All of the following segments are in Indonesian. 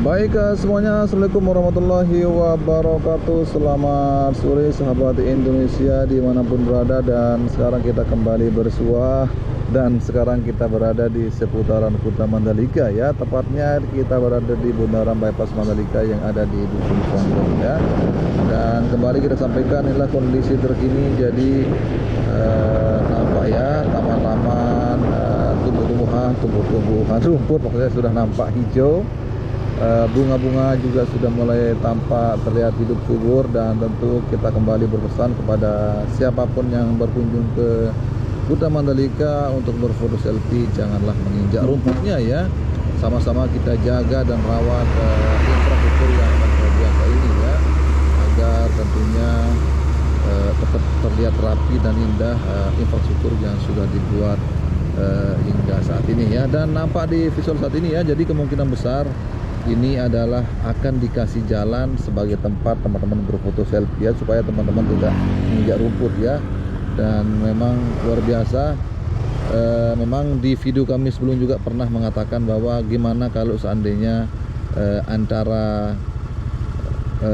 Baik semuanya, Assalamualaikum warahmatullahi wabarakatuh. Selamat sore sahabat Indonesia dimanapun berada. Dan sekarang kita kembali bersuah. Dan sekarang kita berada di seputaran Kuta Mandalika ya. Tepatnya kita berada di bundaran bypass Mandalika yang ada di Dusun Ponggong ya. Dan kembali kita sampaikan inilah kondisi terkini. Jadi nampak ya taman-taman, tumbuh-tumbuhan rumput maksudnya sudah nampak hijau. Bunga-bunga juga sudah mulai tampak terlihat hidup subur. Dan tentu kita kembali berpesan kepada siapapun yang berkunjung ke Kuta Mandalika untuk berfoto selfie, janganlah menginjak rumputnya ya. Sama-sama kita jaga dan rawat infrastruktur yang luar biasa ini ya, agar tentunya tetap terlihat rapi dan indah infrastruktur yang sudah dibuat hingga saat ini ya. Dan nampak di visual saat ini ya, jadi kemungkinan besar ini adalah akan dikasih jalan sebagai tempat teman-teman berfoto selfie ya, supaya teman-teman tidak menginjak rumput ya. Dan memang luar biasa. Memang di video kami sebelum juga pernah mengatakan bahwa gimana kalau seandainya antara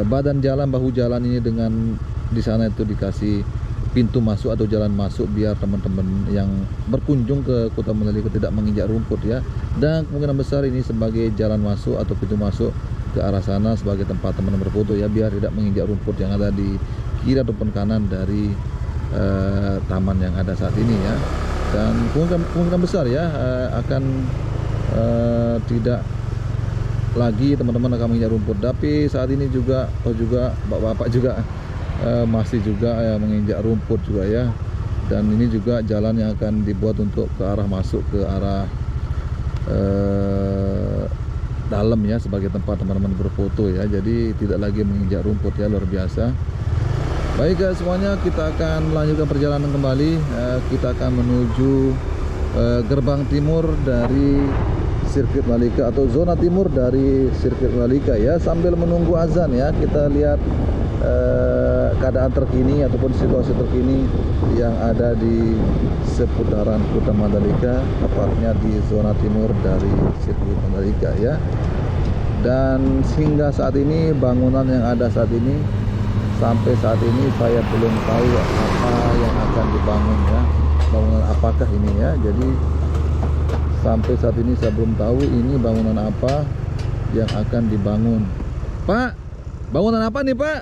badan jalan, bahu jalan ini dengan di sana itu dikasih pintu masuk atau jalan masuk, biar teman-teman yang berkunjung ke Kuta Mandalika tidak menginjak rumput ya. Dan kemungkinan besar ini sebagai jalan masuk atau pintu masuk ke arah sana sebagai tempat teman-teman berfoto ya, biar tidak menginjak rumput yang ada di kiri ataupun kanan dari taman yang ada saat ini ya. Dan kemungkinan besar ya akan tidak lagi teman-teman akan menginjak rumput. Tapi saat ini juga bapak-bapak juga masih juga menginjak rumput juga ya. Dan ini juga jalan yang akan dibuat untuk ke arah masuk ke arah dalam ya, sebagai tempat teman-teman berfoto ya. Jadi tidak lagi menginjak rumput ya, luar biasa. Baik semuanya, kita akan melanjutkan perjalanan kembali. Kita akan menuju gerbang timur dari sirkuit Mandalika atau zona timur dari sirkuit Mandalika ya. Sambil menunggu azan ya, kita lihat keadaan terkini ataupun situasi terkini yang ada di seputaran Kuta Mandalika, tepatnya di zona timur dari sirkuit Mandalika ya. Dan hingga saat ini bangunan yang ada saat ini, sampai saat ini saya belum tahu apa yang akan dibangun ya, bangunan apakah ini ya. Jadi sampai saat ini saya belum tahu ini bangunan apa yang akan dibangun. Pak, bangunan apa nih Pak?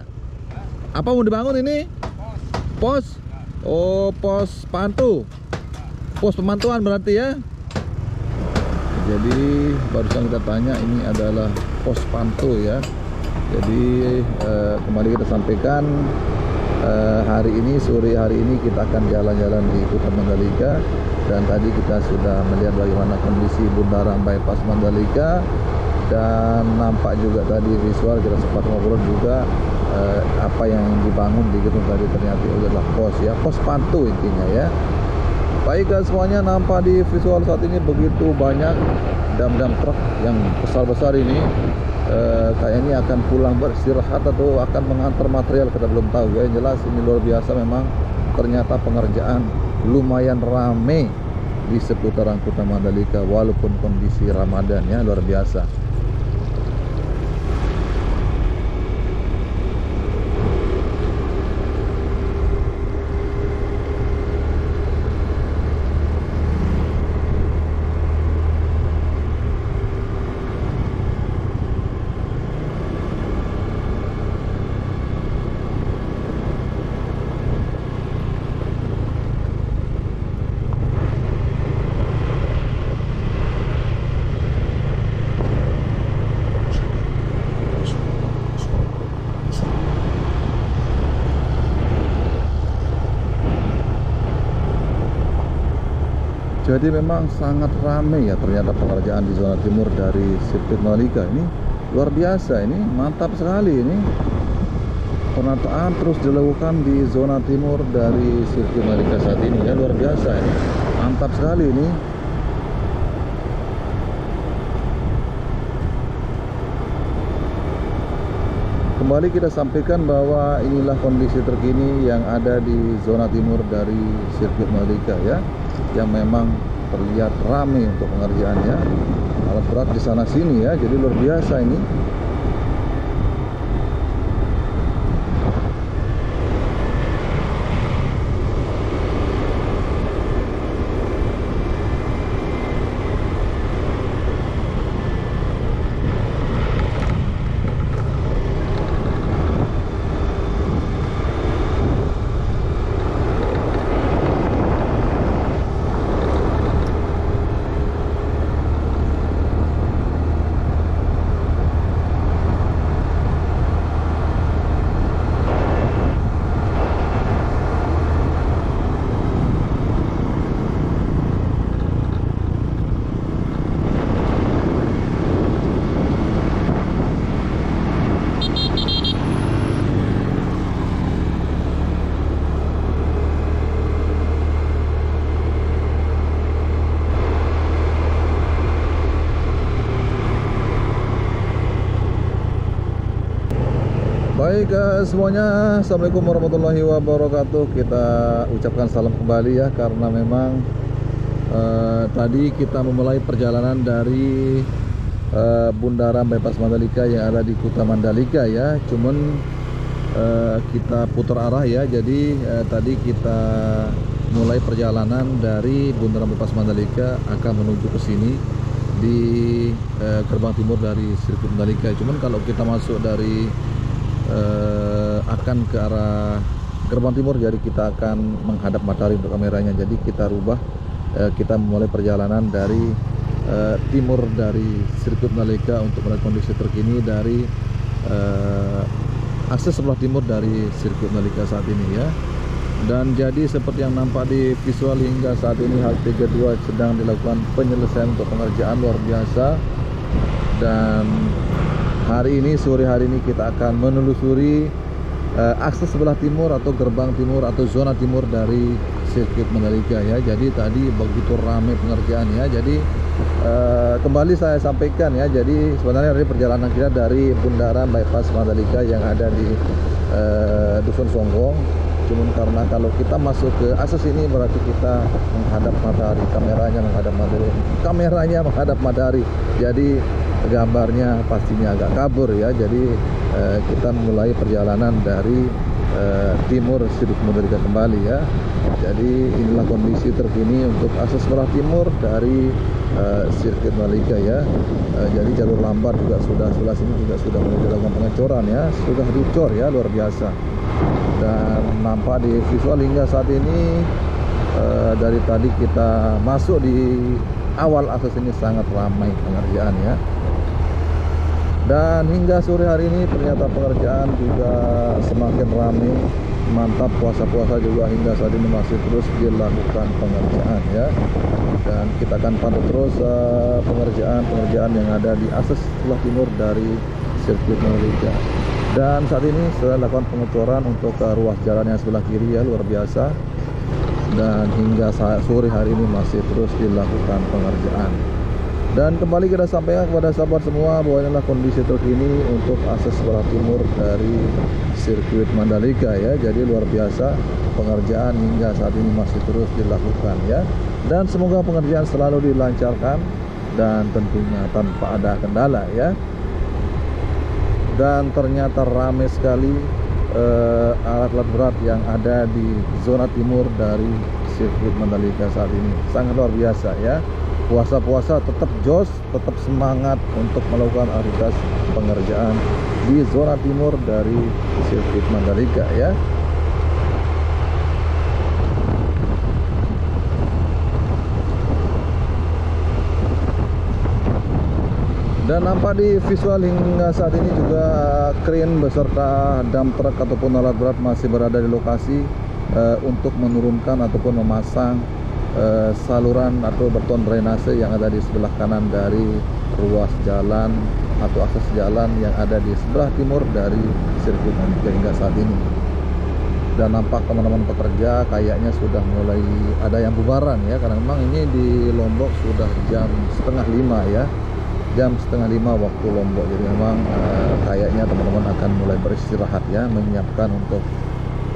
Apa mau dibangun ini? Pos? Oh, pos pantu. Pos pemantauan berarti ya. Jadi barusan kita tanya, ini adalah pos pantau ya. Jadi kembali kita sampaikan hari ini, sore hari ini kita akan jalan-jalan di Kuta Mandalika. Dan tadi kita sudah melihat bagaimana kondisi bundaran bypass Mandalika. Dan nampak juga tadi visual, kita sempat ngobrol juga apa yang dibangun di gedung tadi ternyata adalah pos ya, pos pantau intinya ya. Baik semuanya, nampak di visual saat ini begitu banyak dam-dam truk yang besar-besar ini. Kayaknya akan pulang beristirahat atau akan mengantar material, kita belum tahu ya. Yang jelas ini luar biasa memang, ternyata pengerjaan lumayan rame di seputaran Kuta Mandalika walaupun kondisi Ramadan ya, luar biasa. Jadi memang sangat ramai ya ternyata pengerjaan di zona timur dari sirkuit Mandalika ini, luar biasa ini, mantap sekali ini. Penataan terus dilakukan di zona timur dari sirkuit Mandalika saat ini ya, luar biasa ini, mantap sekali ini. Kembali kita sampaikan bahwa inilah kondisi terkini yang ada di zona timur dari sirkuit Mandalika ya, yang memang terlihat ramai untuk pengerjaannya, alat berat di sana sini ya, jadi luar biasa ini. Baik semuanya, Assalamualaikum warahmatullahi wabarakatuh. Kita ucapkan salam kembali ya, karena memang tadi kita memulai perjalanan dari Bundaran Bypass Mandalika yang ada di Kuta Mandalika ya. Cuman kita putar arah ya, jadi tadi kita mulai perjalanan dari Bundaran Bypass Mandalika akan menuju ke sini di gerbang timur dari sirkuit Mandalika. Cuman kalau kita masuk dari akan ke arah gerbang timur, jadi kita akan menghadap matahari untuk kameranya. Jadi kita rubah, kita memulai perjalanan dari timur dari sirkuit Mandalika untuk melihat kondisi terkini dari akses sebelah timur dari sirkuit Mandalika saat ini ya. Dan jadi seperti yang nampak di visual hingga saat ini, halte 32 sedang dilakukan penyelesaian untuk pengerjaan luar biasa. Dan hari ini, sore hari ini, kita akan menelusuri akses sebelah timur atau gerbang timur atau zona timur dari sirkuit Mandalika ya. Jadi tadi begitu ramai pengerjaan ya. Jadi kembali saya sampaikan ya, jadi sebenarnya dari perjalanan kita dari Bundaran Bypass Mandalika yang ada di Dusun Songgong. Cuman karena kalau kita masuk ke akses ini berarti kita menghadap matahari, kameranya menghadap matahari. Jadi gambarnya pastinya agak kabur ya. Jadi kita mulai perjalanan dari timur sirkuit Mandalika kembali ya. Jadi inilah kondisi terkini untuk akses sebelah timur dari sirkuit Mandalika ya. Jadi jalur lambat juga sudah, sebelah sini juga sudah mulai dilakukan pengecoran ya, sudah dicor ya, luar biasa. Dan nampak di visual hingga saat ini dari tadi kita masuk di awal akses ini sangat ramai pengerjaan ya. Dan hingga sore hari ini ternyata pengerjaan juga semakin ramai, mantap. Puasa-puasa juga hingga saat ini masih terus dilakukan pengerjaan ya. Dan kita akan pantau terus pengerjaan yang ada di akses sebelah timur dari sirkuit Mandalika. Dan saat ini sudah dilakukan pengecoran untuk ruas jalan yang sebelah kiri ya, luar biasa. Dan hingga sore hari ini masih terus dilakukan pengerjaan. Dan kembali kita sampaikan kepada sahabat semua bahwa inilah kondisi terkini untuk akses sebelah timur dari sirkuit Mandalika ya. Jadi luar biasa, pengerjaan hingga saat ini masih terus dilakukan ya. Dan semoga pengerjaan selalu dilancarkan dan tentunya tanpa ada kendala ya. Dan ternyata ramai sekali alat-alat berat yang ada di zona timur dari sirkuit Mandalika saat ini. Sangat luar biasa ya. Puasa-puasa tetap jos, tetap semangat untuk melakukan aktivitas pengerjaan di zona timur dari sirkuit Mandalika ya. Dan nampak di visual hingga saat ini juga kren beserta dump truck ataupun alat berat masih berada di lokasi untuk menurunkan ataupun memasang saluran atau beton drainase yang ada di sebelah kanan dari ruas jalan atau akses jalan yang ada di sebelah timur dari sirkuit Mandalika hingga saat ini. Dan nampak teman-teman pekerja kayaknya sudah mulai ada yang bubaran ya, karena memang ini di Lombok sudah jam 4:30 ya, jam 4:30 waktu Lombok. Jadi memang kayaknya teman-teman akan mulai beristirahat ya, menyiapkan untuk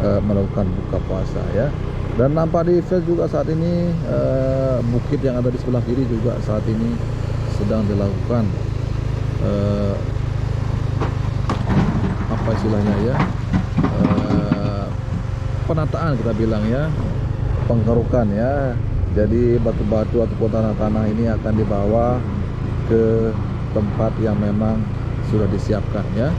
melakukan buka puasa ya. Dan nampak di face juga saat ini bukit yang ada di sebelah kiri juga saat ini sedang dilakukan apa istilahnya ya, penataan kita bilang ya, pengkerukan ya. Jadi batu-batu ataupun tanah-tanah ini akan dibawa ke tempat yang memang sudah disiapkan ya.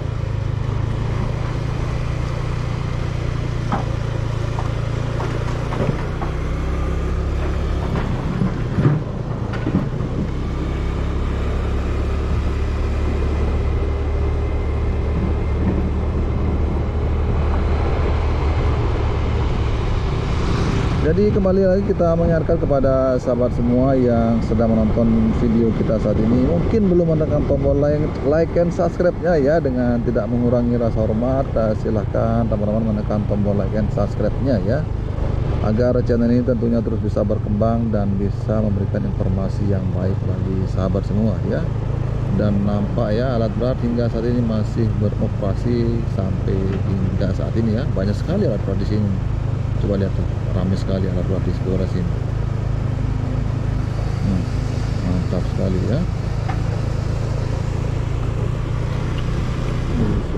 Jadi kembali lagi kita mengingatkan kepada sahabat semua yang sedang menonton video kita saat ini, mungkin belum menekan tombol like and subscribe-nya ya, dengan tidak mengurangi rasa hormat, silahkan teman-teman menekan tombol like and subscribe-nya ya, agar channel ini tentunya terus bisa berkembang dan bisa memberikan informasi yang baik bagi sahabat semua ya. Dan nampak ya alat berat hingga saat ini masih beroperasi sampai hingga saat ini ya, banyak sekali alat berat di sini. Coba lihat tuh, ramai sekali alat berat di sebelah sini. Mantap sekali ya.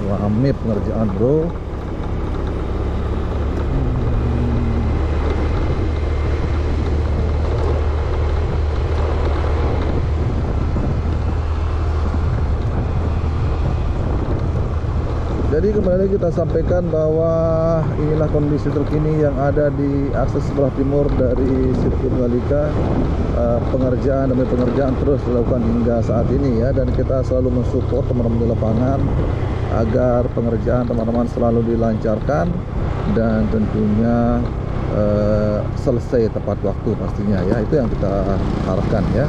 Ramai pengerjaan bro. Jadi kembali kita sampaikan bahwa inilah kondisi terkini yang ada di akses sebelah timur dari sirkuit Mandalika. Pengerjaan demi pengerjaan terus dilakukan hingga saat ini ya, dan kita selalu mensupport teman-teman di lapangan agar pengerjaan teman-teman selalu dilancarkan dan tentunya selesai tepat waktu pastinya ya, itu yang kita harapkan ya.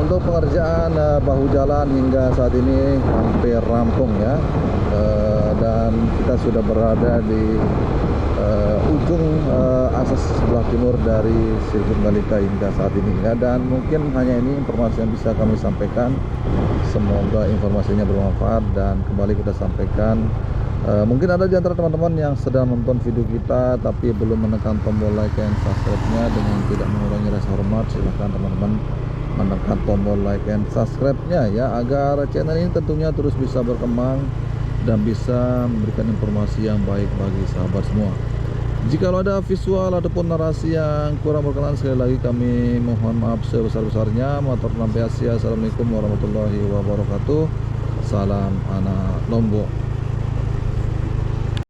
Untuk pengerjaan bahu jalan hingga saat ini hampir rampung ya, dan kita sudah berada di ujung akses sebelah timur dari sirkuit Mandalika hingga saat ini ya, dan mungkin hanya ini informasi yang bisa kami sampaikan. Semoga informasinya bermanfaat dan kembali kita sampaikan, mungkin ada di antara teman-teman yang sedang menonton video kita tapi belum menekan tombol like dan subscribe-nya, dengan tidak mengurangi rasa hormat silahkan teman-teman menekan tombol like and subscribe-nya ya, agar channel ini tentunya terus bisa berkembang dan bisa memberikan informasi yang baik bagi sahabat semua. Jika ada visual ataupun narasi yang kurang berkenan, sekali lagi kami mohon maaf sebesar-besarnya. Matur nuwun. Assalamualaikum warahmatullahi wabarakatuh. Salam anak Lombok.